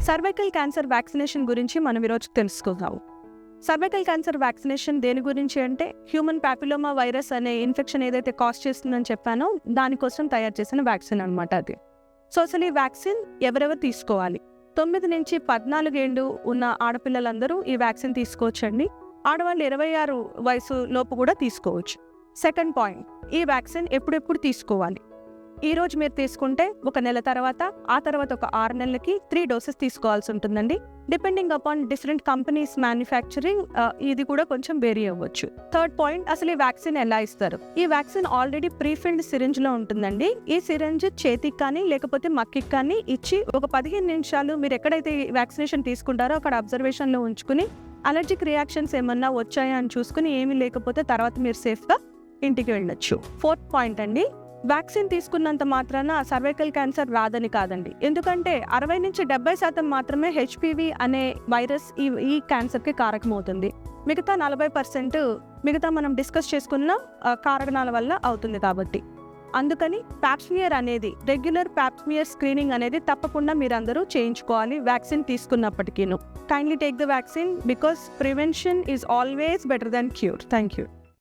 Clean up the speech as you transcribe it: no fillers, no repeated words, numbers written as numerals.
Cervical cancer vaccination గురించి మనం ఈరోజు తెలుసుకుందాం. సర్వైకల్ క్యాన్సర్ వ్యాక్సినేషన్ దేని గురించి అంటే హ్యూమన్ ప్యాపిలోమా వైరస్ అనే ఇన్ఫెక్షన్ ఏదైతే కాజ్ చేస్తుందని చెప్పానో దానికోసం తయారు చేసిన వ్యాక్సిన్ అనమాట అది. సో అసలు ఈ వ్యాక్సిన్ ఎవరెవరు తీసుకోవాలి? 9 నుంచి 14 ఏళ్ళు ఉన్న ఆడపిల్లలందరూ ఈ వ్యాక్సిన్ తీసుకోవచ్చండి. ఆడవాళ్ళు 26 వయసు లోపు కూడా తీసుకోవచ్చు. సెకండ్ పాయింట్, ఈ వ్యాక్సిన్ ఎప్పుడెప్పుడు తీసుకోవాలి? ఈ రోజు మీరు తీసుకుంటే ఒక నెల తర్వాత, ఆ తర్వాత ఒక 6 నెలలకి 3 డోసెస్ తీసుకోవాల్సి ఉంటుందండి. Depending upon different companies manufacturing ఇది కూడా కొంచెం వేరీ అవ్వచ్చు. థర్డ్ పాయింట్, అసలు ఈ వ్యాక్సిన్ ఎలా ఇస్తారు? ఈ వ్యాక్సిన్ ఆల్రెడీ ప్రీఫిల్డ్ సిరింజ్ లో ఉంటుందండి. ఈ సిరింజ్ చేతికి కానీ లేకపోతే మక్కికి కానీ ఇచ్చి ఒక 15 నిమిషాలు మీరు ఎక్కడైతే వ్యాక్సినేషన్ తీసుకుంటారో అక్కడ అబ్జర్వేషన్ లో ఉంచుకుని అలర్జిక్ రియాక్షన్స్ ఏమన్నా వచ్చాయా అని చూసుకుని ఏమీ లేకపోతే తర్వాత మీరు సేఫ్ గా ఇంటికి వెళ్ళొచ్చు. ఫోర్త్ పాయింట్ అండి, వ్యాక్సిన్ తీసుకున్నంత మాత్రాన సర్వైకల్ క్యాన్సర్ రాదని కాదండి. ఎందుకంటే 60 నుంచి 70% మాత్రమే హెచ్పివి అనే వైరస్ ఈ క్యాన్సర్కి కారకమవుతుంది. మిగతా 40% మిగతా మనం డిస్కస్ చేసుకున్న కారణాల వల్ల అవుతుంది. కాబట్టి అందుకని ప్యాప్స్మియర్ అనేది రెగ్యులర్ ప్యాప్స్మియర్ స్క్రీనింగ్ అనేది తప్పకుండా మీరందరూ చేయించుకోవాలి వ్యాక్సిన్ తీసుకున్నప్పటికీను. Kindly take the vaccine because prevention is always better than cure. Thank you.